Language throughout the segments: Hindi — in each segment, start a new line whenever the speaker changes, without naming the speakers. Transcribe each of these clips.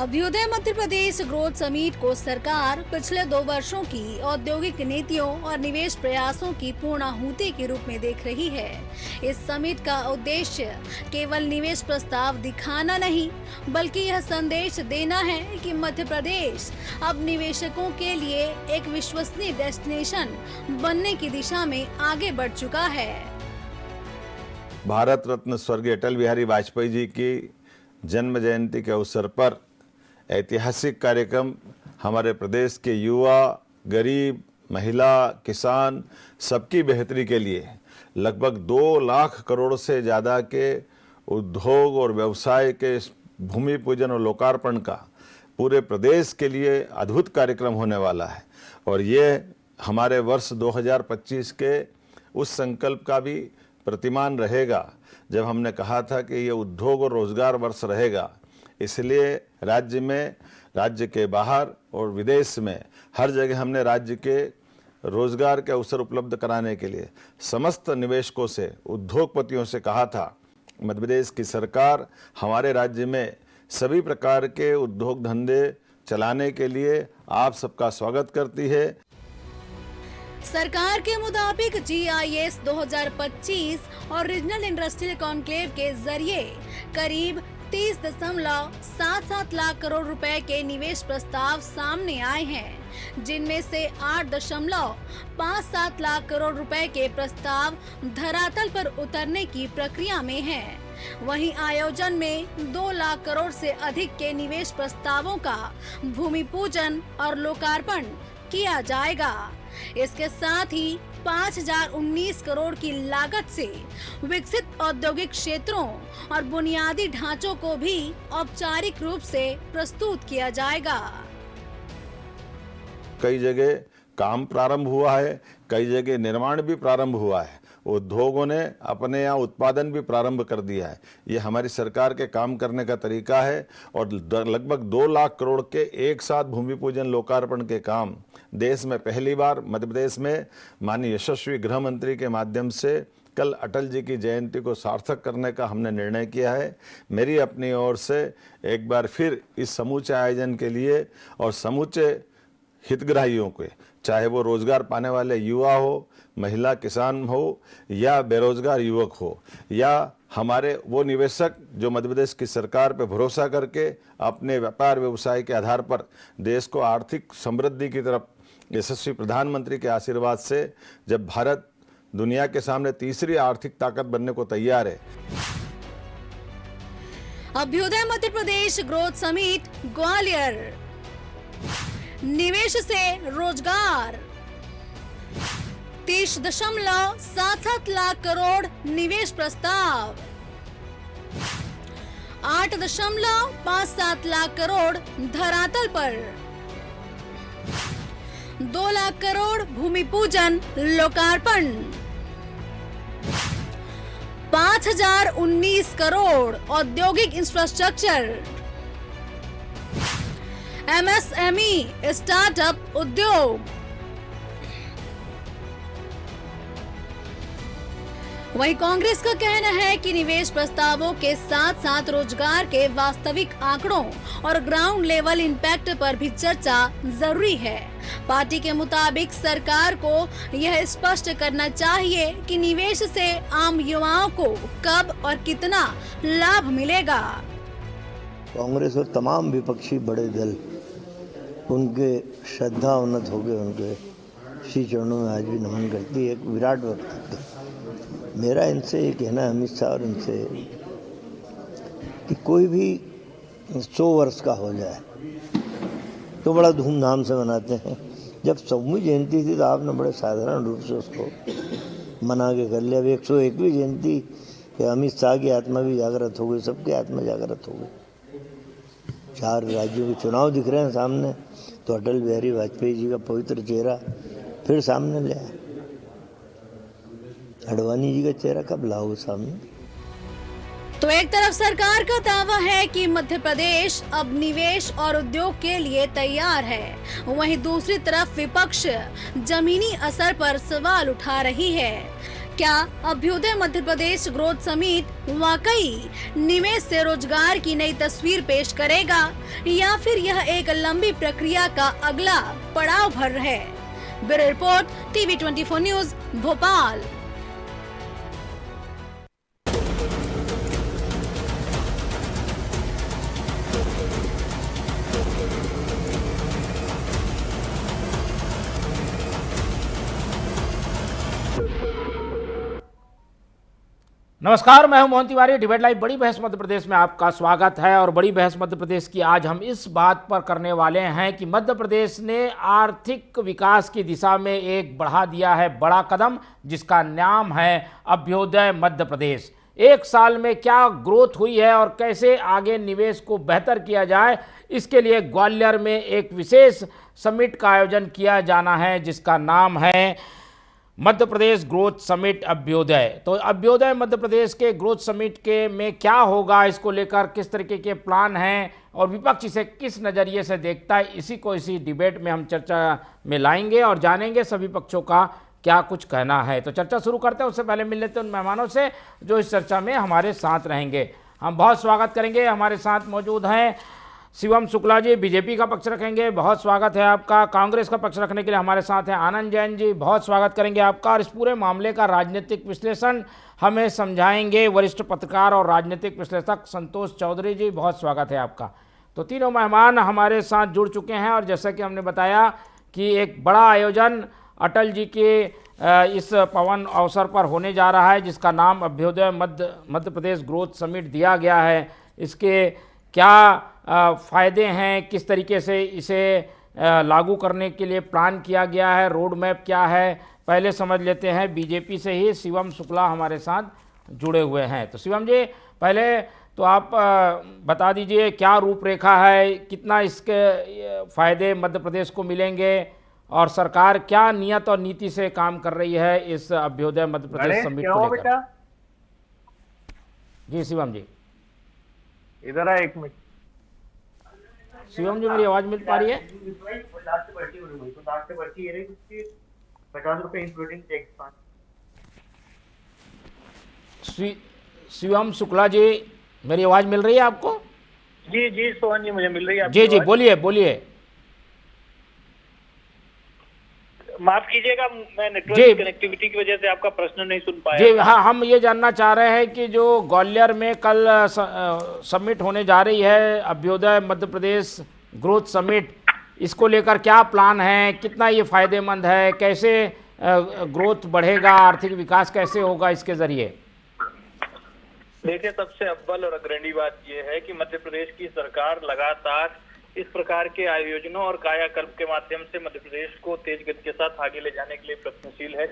अभ्युदय मध्य प्रदेश ग्रोथ समिट को सरकार पिछले 2 वर्षों की औद्योगिक नीतियों और निवेश प्रयासों की पूर्णाहुति के रूप में देख रही है। इस समिट का उद्देश्य केवल निवेश प्रस्ताव दिखाना नहीं, बल्कि यह संदेश देना है कि मध्य प्रदेश अब निवेशकों के लिए एक विश्वसनीय डेस्टिनेशन बनने की दिशा में आगे बढ़ चुका है।
भारत रत्न स्वर्गीय अटल बिहारी वाजपेयी जी की जन्म जयंती के अवसर पर ऐतिहासिक कार्यक्रम हमारे प्रदेश के युवा, गरीब, महिला, किसान सबकी बेहतरी के लिए लगभग 2 लाख करोड़ से ज़्यादा के उद्योग और व्यवसाय के भूमि पूजन और लोकार्पण का पूरे प्रदेश के लिए अद्भुत कार्यक्रम होने वाला है। और ये हमारे वर्ष 2025 के उस संकल्प का भी प्रतिमान रहेगा जब हमने कहा था कि ये उद्योग और रोजगार वर्ष रहेगा। इसलिए राज्य में, राज्य के बाहर और विदेश में हर जगह हमने राज्य के रोजगार के अवसर उपलब्ध कराने के लिए समस्त निवेशकों से, उद्योगपतियों से कहा था। मध्य प्रदेश की सरकार हमारे राज्य में सभी प्रकार के उद्योग धंधे चलाने के लिए आप सबका स्वागत करती है।
सरकार के मुताबिक GIS 2025 और रीजनल इंडस्ट्रियल कॉन्क्लेव के जरिए करीब 30.77 लाख करोड़ रुपए के निवेश प्रस्ताव सामने आए हैं, जिनमें से 8.57 लाख करोड़ रुपए के प्रस्ताव धरातल पर उतरने की प्रक्रिया में हैं। वहीं आयोजन में 2 लाख करोड़ से अधिक के निवेश प्रस्तावों का भूमि पूजन और लोकार्पण किया जाएगा। इसके साथ ही 5019 करोड़ की लागत से विकसित औद्योगिक क्षेत्रों और बुनियादी ढांचों को भी औपचारिक रूप से प्रस्तुत किया जाएगा।
कई जगह काम प्रारंभ हुआ है, कई जगह निर्माण भी प्रारंभ हुआ है, उद्योगों ने अपने यहाँ उत्पादन भी प्रारंभ कर दिया है। ये हमारी सरकार के काम करने का तरीका है। और लगभग 2 लाख करोड़ के एक साथ भूमि पूजन लोकार्पण के काम देश में पहली बार मध्य प्रदेश में माननीय यशस्वी गृह मंत्री के माध्यम से कल अटल जी की जयंती को सार्थक करने का हमने निर्णय किया है। मेरी अपनी ओर से एक बार फिर इस समूचे आयोजन के लिए और समूचे हितग्राहियों के, चाहे वो रोजगार पाने वाले युवा हो, महिला, किसान हो या बेरोजगार युवक हो, या हमारे वो निवेशक जो मध्य प्रदेश की सरकार पर भरोसा करके अपने व्यापार व्यवसाय के आधार पर देश को आर्थिक समृद्धि की तरफ यशस्वी प्रधानमंत्री के आशीर्वाद से जब भारत दुनिया के सामने तीसरी आर्थिक ताकत बनने को तैयार है।
Abhyuday Madhya Pradesh growth summit Gwalior. निवेश से रोजगार। 30.77 लाख करोड़ निवेश प्रस्ताव। 8.57 लाख करोड़ धरातल पर। 2 लाख करोड़ भूमि पूजन लोकार्पण। 5019 करोड़ औद्योगिक इंफ्रास्ट्रक्चर। MSME स्टार्टअप उद्योग। वहीं कांग्रेस का कहना है कि निवेश प्रस्तावों के साथ साथ रोजगार के वास्तविक आंकड़ों और ग्राउंड लेवल इम्पैक्ट पर भी चर्चा जरूरी है। पार्टी के मुताबिक सरकार को यह स्पष्ट करना चाहिए कि निवेश से आम युवाओं को कब और कितना लाभ मिलेगा।
कांग्रेस और तमाम विपक्षी बड़े दल उनके श्रद्धा उन्नत हो गए, उनके श्री चरणों में आज भी नमन करती है। एक विराट व्यक्तित्व। मेरा इनसे ये कहना है, अमित शाह और इनसे, कि कोई भी 100 वर्ष का हो जाए तो बड़ा धूमधाम से मनाते हैं। जब 100वीं जयंती थी तो आपने बड़े साधारण रूप से उसको मना के कर लिया। अब 101वीं जयंती, अमित शाह की आत्मा भी जागृत हो गई, सबकी आत्मा जागृत हो गई। 4 राज्यों के चुनाव दिख रहे हैं सामने, तो अटल बिहारी वाजपेयी जी का पवित्र चेहरा फिर सामने ले आया। अडवाणी जी का चेहरा कब लाओगे सामने?
तो एक तरफ सरकार का दावा है कि मध्य प्रदेश अब निवेश और उद्योग के लिए तैयार है, वहीं दूसरी तरफ विपक्ष जमीनी असर पर सवाल उठा रही है। क्या अभ्युदय मध्य प्रदेश ग्रोथ समिट वाकई निवेश से रोजगार की नई तस्वीर पेश करेगा या फिर यह एक लंबी प्रक्रिया का अगला पड़ाव भर है? Bureau report, TV 24 news, Bhopal.
नमस्कार, मैं हूं मोहन तिवारी। डिबेट लाइव बड़ी बहस मध्य प्रदेश में आपका स्वागत है। और बड़ी बहस मध्य प्रदेश की आज हम इस बात पर करने वाले हैं कि मध्य प्रदेश ने आर्थिक विकास की दिशा में एक बढ़ा दिया है बड़ा कदम, जिसका नाम है अभ्युदय मध्य प्रदेश। एक साल में क्या ग्रोथ हुई है और कैसे आगे निवेश को बेहतर किया जाए, इसके लिए ग्वालियर में एक विशेष समिट का आयोजन किया जाना है, जिसका नाम है मध्य प्रदेश ग्रोथ समिट अभ्युदय। तो अभ्युदय मध्य प्रदेश के ग्रोथ समिट के में क्या होगा, इसको लेकर किस तरीके के प्लान हैं और विपक्ष इसे किस नज़रिए से देखता है, इसी डिबेट में हम चर्चा में लाएंगे और जानेंगे सभी पक्षों का क्या कुछ कहना है। तो चर्चा शुरू करते हैं, उससे पहले मिल लेते हैं उन मेहमानों से जो इस चर्चा में हमारे साथ रहेंगे। हम बहुत स्वागत करेंगे, हमारे साथ मौजूद हैं शिवम शुक्ला जी, बीजेपी का पक्ष रखेंगे, बहुत स्वागत है आपका। कांग्रेस का पक्ष रखने के लिए हमारे साथ हैं आनंद जैन जी, बहुत स्वागत करेंगे आपका। और इस पूरे मामले का राजनीतिक विश्लेषण हमें समझाएंगे वरिष्ठ पत्रकार और राजनीतिक विश्लेषक संतोष चौधरी जी, बहुत स्वागत है आपका। तो तीनों मेहमान हमारे साथ जुड़ चुके हैं और जैसा कि हमने बताया कि एक बड़ा आयोजन अटल जी के इस पावन अवसर पर होने जा रहा है, जिसका नाम अभ्युदय मध्य प्रदेश ग्रोथ समिट दिया गया है। इसके क्या फ़ायदे हैं, किस तरीके से इसे लागू करने के लिए प्लान किया गया है, रोड मैप क्या है, पहले समझ लेते हैं। बीजेपी से ही शिवम शुक्ला हमारे साथ जुड़े हुए हैं। तो शिवम जी, पहले तो आप बता दीजिए क्या रूपरेखा है, कितना इसके फ़ायदे मध्य प्रदेश को मिलेंगे और सरकार क्या नियत और नीति से काम कर रही है इस अभ्युदय मध्य प्रदेश समिट को लेकर। जी शिवम जी,
इधर आ एक मिनट।
शिवम जी, मेरी आवाज मिल पा रही है?
50 रुपए इंक्लूडिंग टैक्स।
शिवम शुक्ला जी, मेरी आवाज मिल रही है आपको?
जी जी सोहन जी, मुझे मिल रही है।
जी जी, बोलिए बोलिए।
माफ कीजिएगा, मैं नेटवर्क कनेक्टिविटी की वजह से आपका प्रश्न नहीं सुन पाया।
जी हाँ, हम ये जानना चाह रहे हैं कि जो ग्वालियर में कल समिट होने जा रही है अभ्युदय मध्य प्रदेश ग्रोथ समिट, इसको लेकर क्या प्लान है, कितना ये फायदेमंद है, कैसे ग्रोथ बढ़ेगा, आर्थिक विकास कैसे होगा इसके जरिए?
देखिए, सबसे अव्वल और अग्रणी बात यह है कि मध्य प्रदेश की सरकार लगातार इस प्रकार के आयोजनों और कायाकल्प के माध्यम से मध्य प्रदेश को तेज गति के साथ आगे ले जाने के लिए प्रयत्नशील है।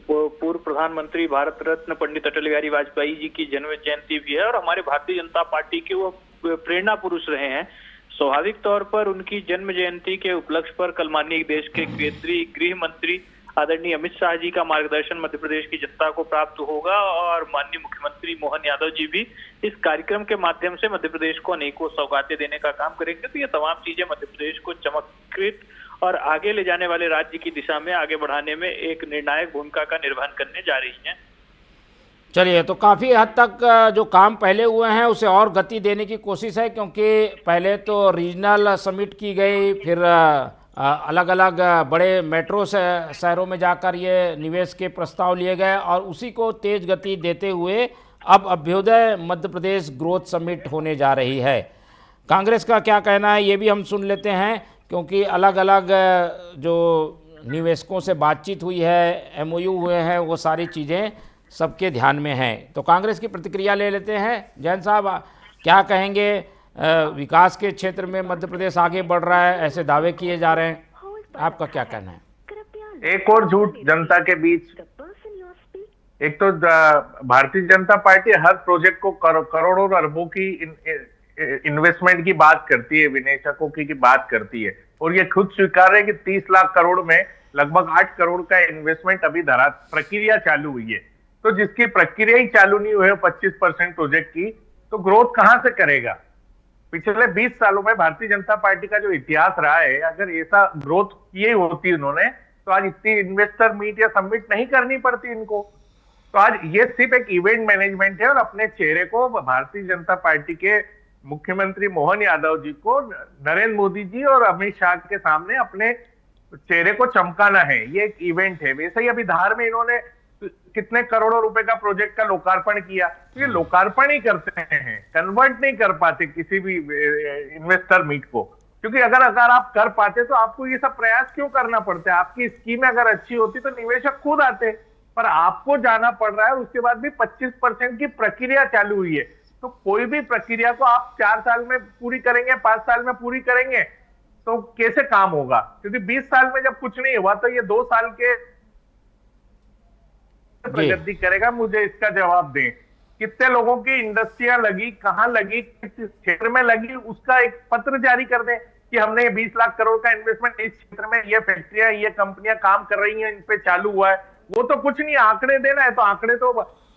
पूर्व प्रधानमंत्री भारत रत्न पंडित अटल बिहारी वाजपेयी जी की जन्म जयंती भी है और हमारे भारतीय जनता पार्टी के वो प्रेरणा पुरुष रहे हैं। स्वाभाविक तौर पर उनकी जन्म जयंती के उपलक्ष्य पर कल माननीय देश के केंद्रीय गृह मंत्री आदरणीय अमित शाह जी का मार्गदर्शन मध्य प्रदेश की जनता को प्राप्त होगा और माननीय मुख्यमंत्री मोहन यादव जी भी इस कार्यक्रम के माध्यम से मध्य प्रदेश को अनेकों सौगातें देने का काम करेंगे। तो ये तमाम चीजें मध्य प्रदेश को चमत्कृत और आगे ले जाने वाले राज्य की दिशा में आगे बढ़ाने में एक निर्णायक भूमिका का निर्वहन करने जा रही है।
चलिए, तो काफ़ी हद तक जो काम पहले हुए हैं उसे और गति देने की कोशिश है, क्योंकि पहले तो रीजनल समिट की गई, फिर अलग अलग बड़े मेट्रो शहरों में जाकर ये निवेश के प्रस्ताव लिए गए और उसी को तेज गति देते हुए अब अभ्युदय मध्य प्रदेश ग्रोथ समिट होने जा रही है। कांग्रेस का क्या कहना है ये भी हम सुन लेते हैं, क्योंकि अलग अलग जो निवेशकों से बातचीत हुई है, एमओयू हुए हैं, वो सारी चीज़ें सबके ध्यान में हैं। तो कांग्रेस की प्रतिक्रिया ले लेते हैं। जैन साहब, क्या कहेंगे? विकास के क्षेत्र में मध्य प्रदेश आगे बढ़ रहा है, ऐसे दावे किए जा रहे हैं, आपका क्या कहना है?
एक और झूठ जनता के बीच। एक तो भारतीय जनता पार्टी हर प्रोजेक्ट को करोड़ों अरबों की इन्वेस्टमेंट की बात करती है, विनिवेशकों की बात करती है, और ये खुद स्वीकार है कि 30 लाख करोड़ में लगभग 8 करोड़ का इन्वेस्टमेंट अभी प्रक्रिया चालू हुई है। तो जिसकी प्रक्रिया ही चालू नहीं हुई है 25% प्रोजेक्ट की, तो ग्रोथ कहां से करेगा? पिछले 20 सालों में भारतीय जनता पार्टी का जो इतिहास रहा है, अगर ऐसा ग्रोथ किए होती उन्होंने तो आज इतनी इन्वेस्टर मीट या समिट नहीं करनी पड़ती इनको। तो आज ये सिर्फ एक इवेंट मैनेजमेंट है और अपने चेहरे को भारतीय जनता पार्टी के मुख्यमंत्री मोहन यादव जी को नरेंद्र मोदी जी और अमित शाह के सामने अपने चेहरे को चमकाना है। ये एक इवेंट है। वैसे ही अभी धार में इन्होंने कितने करोड़ों रुपए का प्रोजेक्ट का लोकार्पण किया। तो ये लोकार्पण ही करते हैं, कन्वर्ट नहीं कर पाते किसी भी इन्वेस्टर मीट को, क्योंकि अगर आप कर पाते तो आपको ये सब प्रयास क्यों करना पड़ता है। आपकी स्कीम अगर अच्छी होती तो निवेशक खुद आते, पर आपको जाना पड़ रहा है। उसके बाद भी 25% की प्रक्रिया चालू हुई है। तो कोई भी प्रक्रिया को आप 4 साल में पूरी करेंगे, 5 साल में पूरी करेंगे तो कैसे काम होगा? क्योंकि 20 साल में जब कुछ नहीं हुआ तो ये 2 साल के प्रगति करेगा। मुझे इसका जवाब दें, कितने लोगों की इंडस्ट्रियां लगी, कहां लगी, किस क्षेत्र में लगी, उसका एक पत्र जारी कर दें कि हमने 20 लाख करोड़ का इन्वेस्टमेंट इस क्षेत्र में, ये फैक्ट्रियां, ये कंपनियां काम कर रही हैं, इन पे चालू हुआ है। वो तो कुछ नहीं, आंकड़े देना है तो आंकड़े तो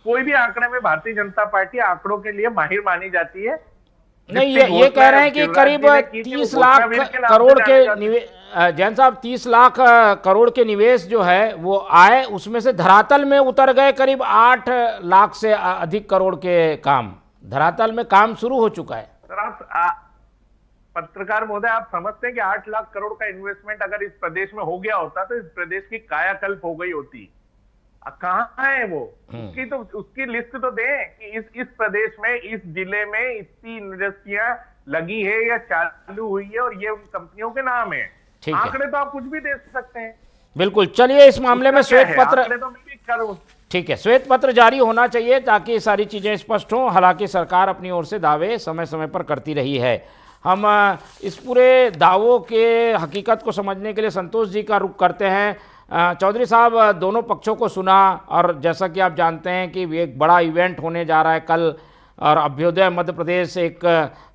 कोई भी आंकड़े में भारतीय जनता पार्टी आंकड़ों के लिए माहिर मानी जाती है।
नहीं, ये कह रहे हैं कि करीब 30 लाख करोड़ के जैन साहब 30 लाख करोड़ के निवेश जो है वो आए, उसमें से धरातल में उतर गए करीब 8 लाख से अधिक करोड़ के काम। धरातल में काम शुरू हो चुका है।
सर आप पत्रकार महोदय, आप समझते हैं कि 8 लाख करोड़ का इन्वेस्टमेंट अगर इस प्रदेश में हो गया होता तो इस प्रदेश की कायाकल्प हो गई होती। कहाँ है वो? उसकी लिस्ट तो दें कि इस प्रदेश में, इस जिले में इतनी इंडस्ट्रियां लगी है या चालू हुई है और ये उन कंपनियों के नाम है। आंकड़े तो आप कुछ भी दे सकते हैं।
बिल्कुल, चलिए इस मामले में श्वेत पत्र, ठीक है, श्वेत पत्र जारी होना चाहिए ताकि ये सारी चीजें स्पष्ट हों। हालांकि सरकार अपनी ओर से दावे समय समय पर करती रही है। हम इस पूरे दावों के हकीकत को समझने के लिए संतोष जी का रुख करते हैं। चौधरी साहब, दोनों पक्षों को सुना और जैसा कि आप जानते हैं कि एक बड़ा इवेंट होने जा रहा है कल, और अभ्युदय मध्य प्रदेश एक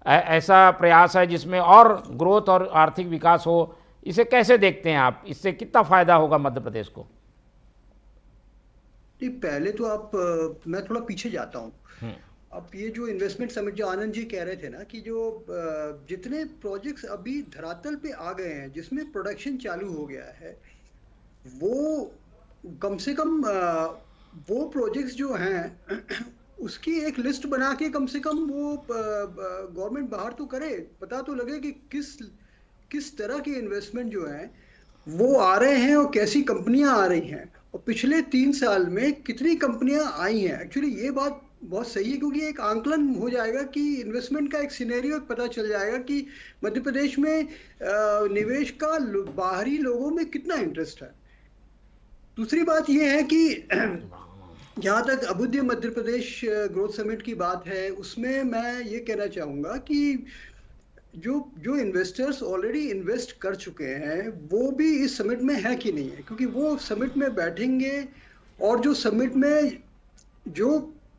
ऐसा प्रयास है जिसमें और ग्रोथ और आर्थिक विकास हो। इसे कैसे देखते हैं आप? इससे कितना फायदा होगा मध्य प्रदेश को?
पहले तो मैं थोड़ा पीछे जाता हूँ। अब ये जो इन्वेस्टमेंट समिट जो आनंद जी कह रहे थे ना कि जो जितने प्रोजेक्ट्स अभी धरातल पे आ गए हैं, जिसमें प्रोडक्शन चालू हो गया है, वो कम से कम वो प्रोजेक्ट्स जो हैं उसकी एक लिस्ट बना के कम से कम वो गवर्नमेंट बाहर तो करे, पता तो लगे कि किस तरह के इन्वेस्टमेंट जो हैं वो आ रहे हैं और कैसी कंपनियां आ रही हैं और पिछले 3 साल में कितनी कंपनियां आई हैं। एक्चुअली ये बात बहुत सही है, क्योंकि एक आंकलन हो जाएगा कि इन्वेस्टमेंट का एक सिनेरियो पता चल जाएगा कि मध्य प्रदेश में निवेश का बाहरी लोगों में कितना इंटरेस्ट है। दूसरी बात यह है कि जहाँ तक अभ्युदय मध्य प्रदेश ग्रोथ समिट की बात है, उसमें मैं ये कहना चाहूँगा कि जो इन्वेस्टर्स ऑलरेडी इन्वेस्ट कर चुके हैं वो भी इस समिट में है कि नहीं है, क्योंकि वो समिट में बैठेंगे और जो समिट में जो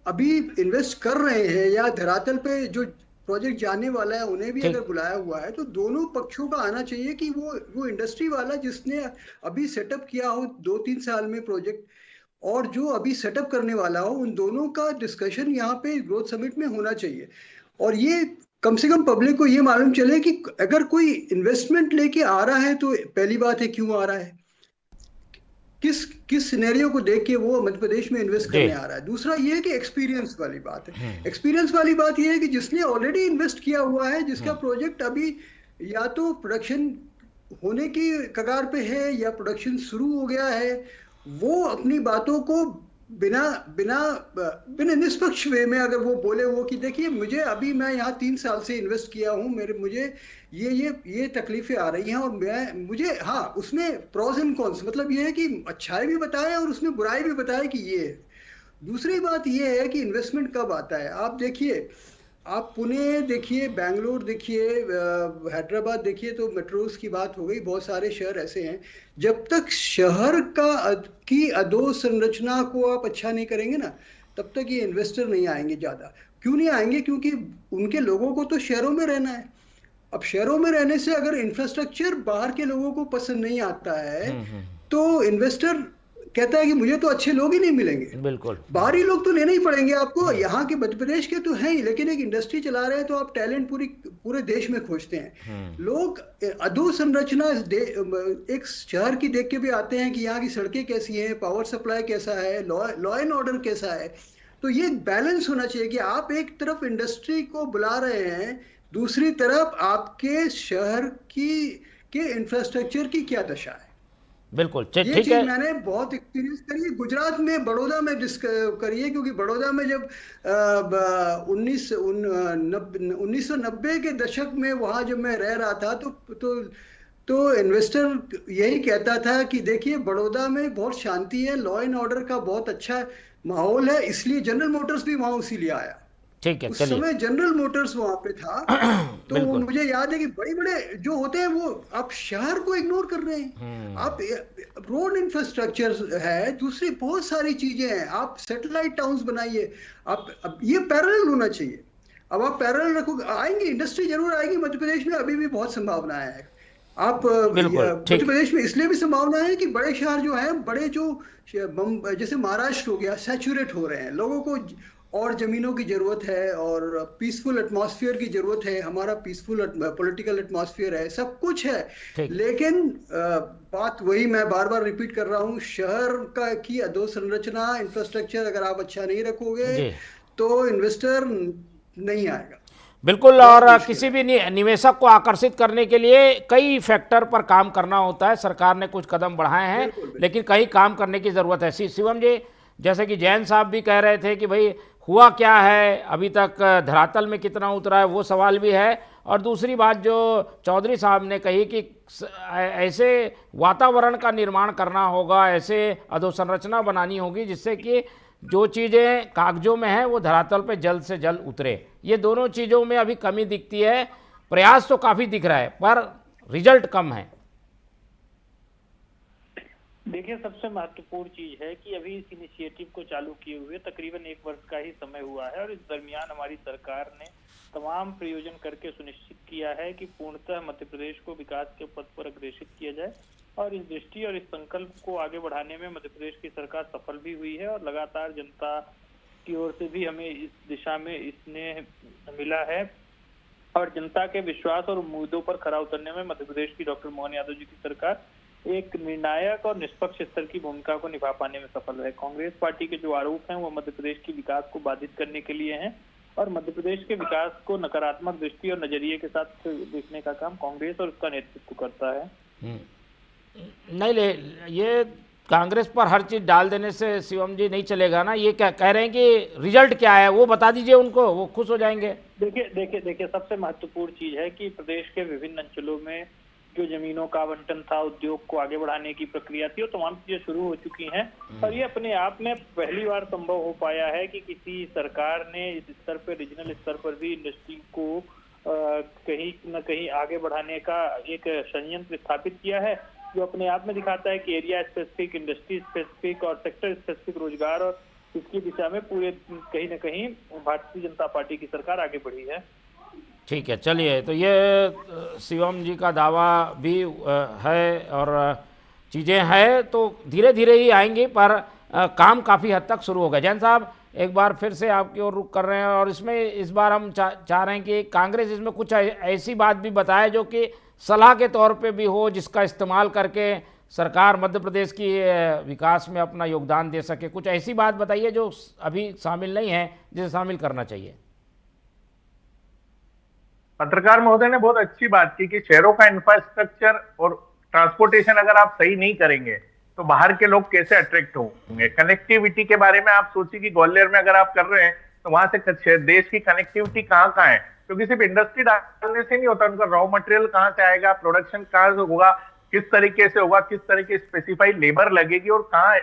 अभी इन्वेस्ट कर रहे हैं या धरातल पे जो प्रोजेक्ट जाने वाला है उन्हें भी अगर बुलाया हुआ है तो दोनों पक्षों का आना चाहिए कि वो इंडस्ट्री वाला जिसने अभी सेटअप किया हो 2-3 साल में प्रोजेक्ट और जो अभी सेटअप करने वाला हो, उन दोनों का डिस्कशन यहाँ पे ग्रोथ समिट में होना चाहिए। और ये कम से कम पब्लिक को ये मालूम चले कि अगर कोई इन्वेस्टमेंट लेके आ रहा है तो पहली बात है क्यों आ रहा है, किस सिनेरियो को देख के वो मध्य प्रदेश में इन्वेस्ट करने आ रहा है। दूसरा ये है कि एक्सपीरियंस वाली बात है। एक्सपीरियंस वाली बात ये है कि जिसने ऑलरेडी इन्वेस्ट किया हुआ है, जिसका प्रोजेक्ट अभी या तो प्रोडक्शन होने की कगार पे है या प्रोडक्शन शुरू हो गया है, वो अपनी बातों को बिना निष्पक्ष वे में अगर वो बोले वो कि देखिए मुझे अभी मैं यहाँ 3 साल से इन्वेस्ट किया हूँ, मुझे ये तकलीफें आ रही हैं और मुझे हाँ उसमें प्रॉज एंड कॉन्स, मतलब ये है कि अच्छाई भी बताएं और उसमें बुराई भी बताएं कि ये है। दूसरी बात ये है कि इन्वेस्टमेंट कब आता है। आप देखिए, आप पुणे देखिए, बेंगलोर देखिए, हैदराबाद देखिए, तो मेट्रोस की बात हो गई, बहुत सारे शहर ऐसे हैं। जब तक शहर की अधोसंरचना को आप अच्छा नहीं करेंगे ना, तब तक ये इन्वेस्टर नहीं आएंगे ज़्यादा। क्यों नहीं आएंगे? क्योंकि उनके लोगों को तो शहरों में रहना है। अब शहरों में रहने से अगर इंफ्रास्ट्रक्चर बाहर के लोगों को पसंद नहीं आता है तो इन्वेस्टर कहता है कि मुझे तो अच्छे लोग ही नहीं मिलेंगे,
बिल्कुल
बाहरी लोग तो लेने ही पड़ेंगे आपको, यहाँ के मध्य प्रदेश के तो हैं ही, लेकिन एक इंडस्ट्री चला रहे हैं तो आप टैलेंट पूरे देश में खोजते हैं। लोग अधोसंरचना एक शहर की देख के भी आते हैं कि यहाँ की सड़कें कैसी हैं, पावर सप्लाई कैसा है, लॉ एंड ऑर्डर कैसा है। तो ये बैलेंस होना चाहिए कि आप एक तरफ इंडस्ट्री को बुला रहे हैं, दूसरी तरफ आपके शहर के इंफ्रास्ट्रक्चर की क्या दशा है।
बिल्कुल
ये
ठीक
चीज
है।
मैंने बहुत एक्सपीरियंस करी है गुजरात में, बड़ौदा में करी है, क्योंकि बड़ौदा में जब 1990 के दशक में वहां जब मैं रह रहा था तो इन्वेस्टर यही कहता था कि देखिए बड़ौदा में बहुत शांति है, लॉ एंड ऑर्डर का बहुत अच्छा माहौल है, इसलिए जनरल मोटर्स भी वहां इसीलिए आया।
ठीक है
उस
चलिए।
समय जनरल मोटर्स वहां पे था। तो वो मुझे याद है कि बड़े बड़े जो होते हैं वो आप शहर को इग्नोर कर रहे हैं। आप रोड इंफ्रास्ट्रक्चर है, दूसरी बहुत सारी चीजें हैं, आप सैटेलाइट टाउन्स बनाइए। अब ये पैरेलल होना चाहिए। अब आप पैरेलल रखोगे, आएंगे इंडस्ट्री जरूर आएगी मध्य प्रदेश में, अभी भी बहुत संभावनाएं है। आप मध्य प्रदेश में इसलिए भी संभावना है कि बड़े शहर जो हैं, बड़े जो जैसे महाराष्ट्र हो गया, सैचुरेट हो रहे हैं, लोगों को और जमीनों की जरूरत है और पीसफुल एटमॉस्फेयर की जरूरत है। हमारा पीसफुल पॉलिटिकल एटमॉस्फेयर है, सब कुछ है, लेकिन बात वही मैं बार बार रिपीट कर रहा हूँ, शहर की अधोसंरचना इंफ्रास्ट्रक्चर अगर आप अच्छा नहीं रखोगे तो इन्वेस्टर नहीं आएगा।
बिल्कुल। और किसी भी निवेशक को आकर्षित करने के लिए कई फैक्टर पर काम करना होता है। सरकार ने कुछ कदम बढ़ाए हैं, लेकिन कई काम करने की ज़रूरत है। शिवम जी, जैसे कि जैन साहब भी कह रहे थे कि भाई हुआ क्या है, अभी तक धरातल में कितना उतरा है, वो सवाल भी है। और दूसरी बात जो चौधरी साहब ने कही कि ऐसे वातावरण का निर्माण करना होगा, ऐसे अधोसंरचना बनानी होगी जिससे कि जो चीज़ें कागजों में हैं वो धरातल पे जल्द से जल्द उतरे। ये दोनों चीज़ों में अभी कमी दिखती है। प्रयास तो काफ़ी दिख रहा है पर रिजल्ट कम है।
देखिए, सबसे महत्वपूर्ण चीज है कि अभी इस इनिशिएटिव को चालू किए हुए तकरीबन 1 वर्ष का ही समय हुआ है और इस दरमियान हमारी सरकार ने तमाम प्रयोजन करके सुनिश्चित किया है कि पूर्णतः मध्य प्रदेश को विकास के पथ पर अग्रेसित किया जाए। और इस दृष्टि और इस संकल्प को आगे बढ़ाने में मध्य प्रदेश की सरकार सफल भी हुई है और लगातार जनता की ओर से भी हमें इस दिशा में इसने मिला है। और जनता के विश्वास और उम्मीदों पर खरा उतरने में मध्य प्रदेश की डॉक्टर मोहन यादव जी की सरकार एक निर्णायक और निष्पक्ष स्तर की भूमिका को निभा पाने में सफल है। कांग्रेस पार्टी के जो आरोप हैं वो मध्य प्रदेश की विकास को बाधित करने के लिए हैं और मध्य प्रदेश के विकास को नकारात्मक दृष्टि और नजरिए के साथ देखने का काम कांग्रेस और उसका नेतृत्व करता है।
नहीं ये कांग्रेस पर हर चीज डाल देने से शिवम जी नहीं चलेगा ना। ये क्या कह रहे हैं कि रिजल्ट क्या है वो बता दीजिए उनको, वो खुश हो जाएंगे।
देखिए सबसे महत्वपूर्ण चीज है कि प्रदेश के विभिन्न अंचलों में जो जमीनों का आवंटन था, उद्योग को आगे बढ़ाने की प्रक्रिया थी, वो तमाम चीजें शुरू हो चुकी हैं और ये अपने आप में पहली बार संभव हो पाया है कि किसी सरकार ने इस स्तर पर, रीजनल स्तर पर भी इंडस्ट्री को कहीं न कहीं आगे बढ़ाने का एक संयंत्र स्थापित किया है, जो अपने आप में दिखाता है कि एरिया स्पेसिफिक, इंडस्ट्री स्पेसिफिक और सेक्टर स्पेसिफिक रोजगार और इसकी दिशा में पूरे कहीं न कहीं भारतीय जनता पार्टी की सरकार आगे बढ़ी है।
ठीक है, चलिए। तो ये शिवम जी का दावा भी है और चीज़ें हैं तो धीरे धीरे ही आएंगी, पर काम काफ़ी हद तक शुरू हो गया। जैन साहब एक बार फिर से आपकी ओर रुख कर रहे हैं और इसमें इस बार हम चाह रहे हैं कि कांग्रेस इसमें कुछ ऐसी बात भी बताए जो कि सलाह के तौर पे भी हो, जिसका इस्तेमाल करके सरकार मध्य प्रदेश की विकास में अपना योगदान दे सके। कुछ ऐसी बात बताइए जो अभी शामिल नहीं है, जिसे शामिल करना चाहिए।
पत्रकार महोदय ने बहुत अच्छी बात की कि शहरों का इंफ्रास्ट्रक्चर और ट्रांसपोर्टेशन अगर आप सही नहीं करेंगे तो बाहर के लोग कैसे अट्रैक्ट होंगे। कनेक्टिविटी के बारे में आप सोचिए कि ग्वालियर में अगर आप कर रहे हैं तो वहां से देश की कनेक्टिविटी कहाँ कहाँ है, क्योंकि सिर्फ इंडस्ट्री डालने से नहीं होता, उनका रॉ मटेरियल कहाँ से आएगा, प्रोडक्शन कहाँ से होगा, किस तरीके से होगा, किस तरीके स्पेसिफाइड लेबर लगेगी और कहाँ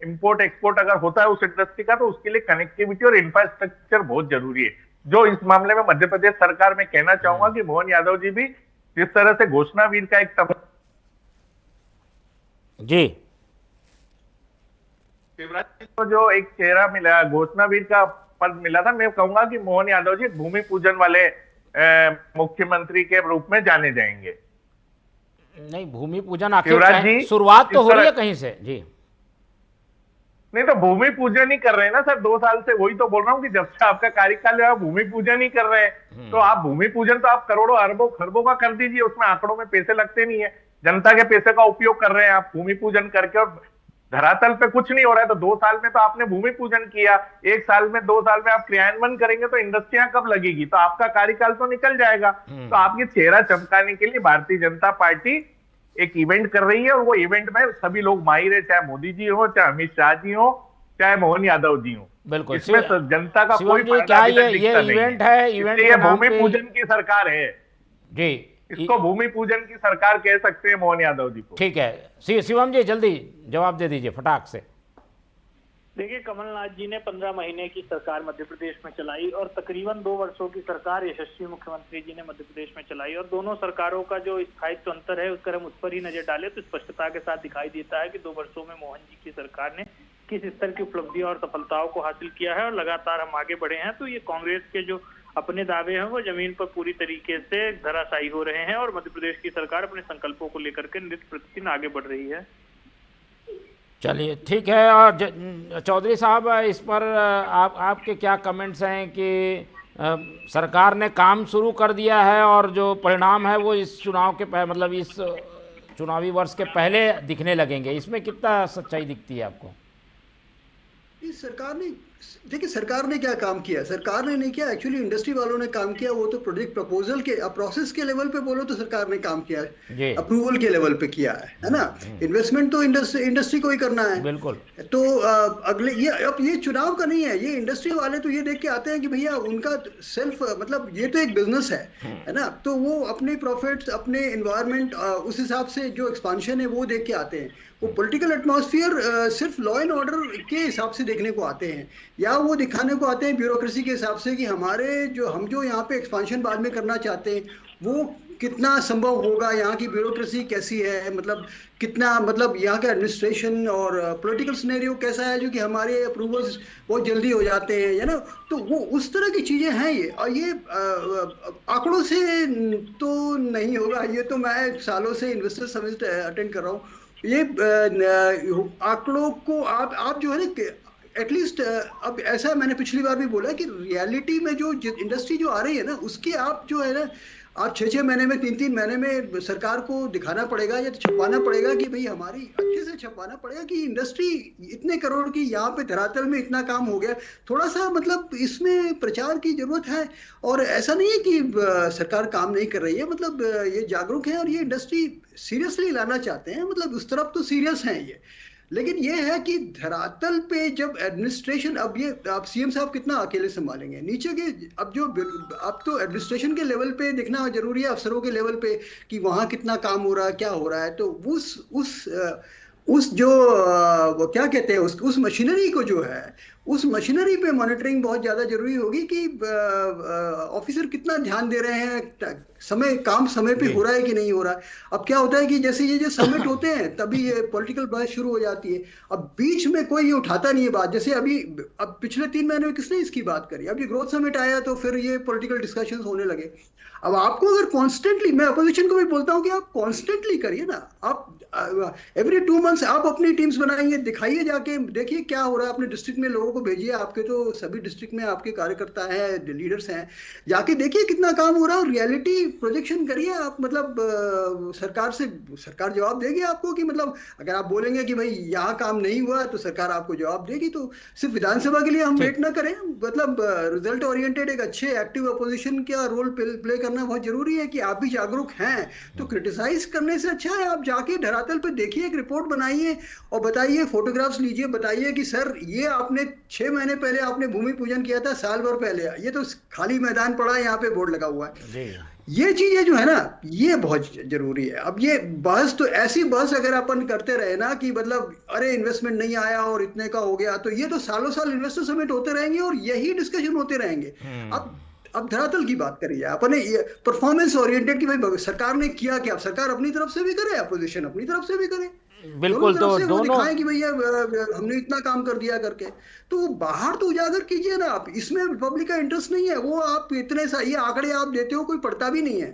इंपोर्ट एक्सपोर्ट अगर होता है उस इंडस्ट्री का, तो उसके लिए कनेक्टिविटी और इंफ्रास्ट्रक्चर बहुत जरूरी है। जो इस मामले में मध्य प्रदेश सरकार में कहना चाहूंगा कि मोहन यादव जी भी जिस तरह से घोषणा वीर का एक
जी
शिवराज जी को जो एक चेहरा मिला, घोषणा वीर का पद मिला था, मैं कहूंगा कि मोहन यादव जी भूमि पूजन वाले मुख्यमंत्री के रूप में जाने जाएंगे।
नहीं, भूमि पूजन आखिर शुरुआत तो हो रही है कहीं से। जी
नहीं तो भूमि पूजन ही कर रहे हैं ना सर 2 साल से, वही तो बोल रहा हूँ कि जब से आपका कार्यकाल है भूमि पूजन ही कर रहे हैं। तो आप भूमि पूजन तो आप करोड़ों अरबों खरबों का कर दीजिए, उसमें आंकड़ों में पैसे लगते नहीं है, जनता के पैसे का उपयोग कर रहे हैं आप भूमि पूजन करके, और धरातल पे कुछ नहीं हो रहा है। तो 2 साल में तो आपने भूमि पूजन किया, 1 साल में 2 साल में आप क्रियान्वयन करेंगे तो इंडस्ट्रियां कब लगेगी, तो आपका कार्यकाल तो निकल जाएगा। तो आपके चेहरा चमकाने के लिए भारतीय जनता पार्टी एक इवेंट कर रही है, और वो इवेंट में सभी लोग माहिर है, चाहे मोदी जी हो, चाहे अमित शाह जी हो, चाहे मोहन यादव जी हो।
बिल्कुल,
इसमें जनता का कोई
क्या ये इवेंट है? इवेंट
ये भूमि पूजन की सरकार है
जी,
इसको भूमि पूजन की सरकार कह सकते हैं मोहन यादव जी को।
ठीक है, शिवम जी जल्दी जवाब दे दीजिए फटाक से।
देखिए, कमलनाथ जी ने 15 महीने की सरकार मध्य प्रदेश में चलाई और तकरीबन 2 वर्षों की सरकार यशस्वी मुख्यमंत्री जी ने मध्य प्रदेश में चलाई, और दोनों सरकारों का जो स्थायित्व अंतर है उसकर हम उस पर ही नजर डालें तो स्पष्टता के साथ दिखाई देता है कि 2 वर्षों में मोहन जी की सरकार ने किस स्तर की उपलब्धियों और सफलताओं को हासिल किया है, और लगातार हम आगे बढ़े हैं। तो ये कांग्रेस के जो अपने दावे हैं वो जमीन पर पूरी तरीके से धराशायी हो रहे हैं, और मध्य प्रदेश की सरकार अपने संकल्पों को लेकर के नित्य प्रतिदिन आगे बढ़ रही है।
चलिए ठीक है, और चौधरी साहब इस पर आपके क्या कमेंट्स हैं कि सरकार ने काम शुरू कर दिया है और जो परिणाम है वो इस चुनाव के मतलब इस चुनावी वर्ष के पहले दिखने लगेंगे, इसमें कितना सच्चाई दिखती है आपको?
इस सरकार ने, देखिए सरकार ने क्या काम किया, सरकार ने नहीं किया, एक्चुअली इंडस्ट्री वालों ने काम किया। वो तो प्रोजेक्ट प्रपोजल के प्रोसेस के लेवल पे बोलो तो सरकार ने काम किया है, अप्रूवल के लेवल पे किया है ना। इन्वेस्टमेंट तो इंडस्ट्री को ही करना है।
बिल्कुल।
तो अगले अब ये चुनाव का नहीं है, ये इंडस्ट्री वाले तो ये देख के आते हैं कि भैया उनका सेल्फ मतलब ये तो एक बिजनेस है ना, तो वो अपने प्रॉफिट्स, अपने एनवायरनमेंट, उस हिसाब से जो एक्सपांशन है वो देख के आते हैं। वो पॉलिटिकल एटमॉस्फेयर सिर्फ लॉ एंड ऑर्डर के हिसाब से देखने को आते हैं, या वो दिखाने को आते हैं ब्यूरोक्रेसी के हिसाब से कि हमारे हम जो यहाँ पे एक्सपांशन बाद में करना चाहते हैं वो कितना संभव होगा, यहाँ की ब्यूरोक्रेसी कैसी है, मतलब कितना, मतलब यहाँ का एडमिनिस्ट्रेशन और पॉलिटिकल सिनेरियो कैसा है जो कि हमारे अप्रूवल्स बहुत जल्दी हो जाते हैं, है ना। तो वो उस तरह की चीज़ें हैं ये, और ये आंकड़ों से तो नहीं होगा। ये तो मैं सालों से इन्वेस्टर समिट अटेंड कर रहा हूँ, ये आंकड़ों को आप जो है ना एटलीस्ट, अब ऐसा मैंने पिछली बार भी बोला कि रियलिटी में जो इंडस्ट्री जो आ रही है ना उसके आप जो है ना, आप 6-6 महीने में 3-3 महीने में सरकार को दिखाना पड़ेगा या छपाना पड़ेगा कि भाई हमारी अच्छे से छपाना पड़ेगा कि इंडस्ट्री इतने करोड़ की यहाँ पे धरातल में इतना काम हो गया। थोड़ा सा मतलब इसमें प्रचार की जरूरत है, और ऐसा नहीं है कि सरकार काम नहीं कर रही है, मतलब ये जागरूक है और ये इंडस्ट्री सीरियसली लाना चाहते हैं, मतलब उस तरफ तो सीरियस हैं ये। लेकिन ये है कि धरातल पे जब एडमिनिस्ट्रेशन, अब ये आप सीएम साहब कितना अकेले संभालेंगे नीचे के, अब तो एडमिनिस्ट्रेशन के लेवल पे देखना जरूरी है, अफसरों के लेवल पे कि वहाँ कितना काम हो रहा है, क्या हो रहा है। तो उस जो वो क्या कहते हैं उस मशीनरी को जो है, उस मशीनरी पे मॉनिटरिंग बहुत ज़्यादा जरूरी होगी कि ऑफिसर कितना ध्यान दे रहे हैं, काम समय पे हो रहा है कि नहीं हो रहा है। अब क्या होता है कि जैसे ये जो समिट होते हैं तभी ये पॉलिटिकल बहस शुरू हो जाती है, अब बीच में कोई ये उठाता नहीं है बात। जैसे अब पिछले 3 महीने में किसने इसकी बात करी, अब ये ग्रोथ समिट आया तो फिर ये पॉलिटिकल डिस्कशंस होने लगे। अब आपको अगर कॉन्स्टेंटली, मैं अपोजिशन को भी बोलता हूँ कि आप कॉन्स्टेंटली करिए ना, आप एवरी 2 मंथ्स आप अपनी टीम्स बनाइए, दिखाइए, जाके देखिए क्या हो रहा है अपने डिस्ट्रिक्ट में, लोगों को भेजिए, आपके तो सभी डिस्ट्रिक्ट में आपके कार्यकर्ता हैं, लीडर्स हैं, जाके देखिए कितना काम हो रहा है, रियलिटी प्रोजेक्शन करिए आप। मतलब सरकार जवाब देगी आपको कि मतलब अगर आप बोलेंगे कि भाई यहाँ काम नहीं हुआ तो सरकार आपको जवाब देगी। तो सिर्फ विधानसभा के लिए हम वेट ना करें, मतलब रिजल्ट ओरिएंटेड एक अच्छे एक्टिव अपोजिशन का रोल प्ले करना बहुत जरूरी है कि आप भी जागरूक हैं। तो क्रिटिसाइज करने से अच्छा है आप जाके धरातल पे देखिए, एक रिपोर्ट बनाइए और बताइए, फोटोग्राफ्स लीजिए, बताइए कि सर ये आपने 6 महीने पहले आपने भूमि पूजन किया था, साल भर पहले ये तो खाली मैदान पड़ा है, यहाँ पे बोर्ड लगा हुआ है। ये चीजें जो है ना ये बहुत जरूरी है। अब ये बहस तो ऐसी बहस अगर अपन करते रहे ना कि मतलब अरे इन्वेस्टमेंट नहीं आया और इतने का हो गया, तो ये तो सालों साल इन्वेस्टर समिट होते रहेंगे और यही डिस्कशन होते रहेंगे। अब धरातल की बात करिए अपने परफॉर्मेंस ओरिएंटेड की, भाई सरकार ने किया क्या, सरकार अपनी तरफ से भी करे, अपोजिशन अपनी तरफ से भी करे,
बिल्कुल। तो दोनों
दिखाएं कि भैया हमने इतना काम कर दिया करके, तो बाहर तो उजागर कीजिए ना आप। इसमें पब्लिक का इंटरेस्ट नहीं है, वो आप इतने ये आंकड़े आप देते हो, कोई पढ़ता भी नहीं है,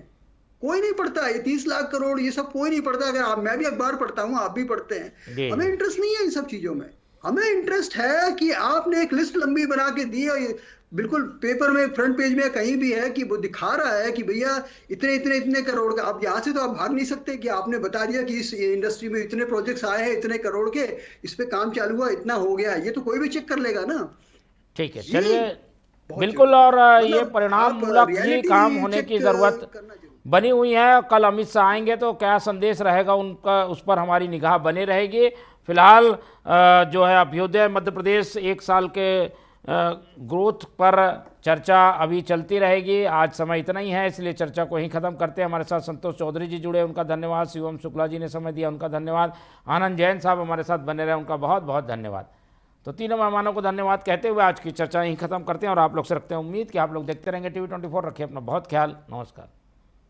कोई नहीं पढ़ता। ये 30 लाख करोड़ ये सब कोई नहीं पढ़ता। अगर मैं भी अखबार पढ़ता हूँ, आप भी पढ़ते हैं, हमें इंटरेस्ट नहीं है इन सब चीजों में। हमें इंटरेस्ट है कि आपने एक लिस्ट लंबी बना के दी है, बिल्कुल पेपर में फ्रंट पेज में कहीं भी है कि वो दिखा रहा है कि भैया इतने इतने इतने करोड़ का। अब यहाँ से तो आप भाग नहीं सकते कि आपने बता दिया कि इस इंडस्ट्री में इतने प्रोजेक्ट्स आए हैं, इतने करोड़ के, इस पे काम चालू हुआ, इतना हो गया, ये तो कोई भी चेक कर लेगा ना।
ठीक है,
ये
चलिए
बहुत
बिल्कुल।
जरूरी
और
है।
ये
मतलब
परिणाम
आप
मूलक ही
reality
काम होने
check
की ज़रूरत
करना जरूरी है।
बनी हुई है। कल अमित शाह आएंगे तो क्या संदेश रहेगा उनका, उस पर हमारी निगाह बनी रहेगी। फिलहाल जो है अभ्युदय मध्य प्रदेश 1 साल के ग्रोथ पर चर्चा अभी चलती रहेगी। आज समय इतना ही है, इसलिए चर्चा को ही ख़त्म करते हैं। हमारे साथ संतोष चौधरी जी जुड़े, उनका धन्यवाद। शिवम शुक्ला जी ने समय दिया, उनका धन्यवाद। आनंद जैन साहब हमारे साथ बने रहे, उनका बहुत बहुत धन्यवाद। तो तीनों मेहमानों को धन्यवाद कहते हुए आज की चर्चा यहीं ख़त्म करते हैं और आप लोग से रखते हैं उम्मीद कि आप लोग देखते रहेंगे TV24। रखिए अपना बहुत ख्याल। नमस्कार।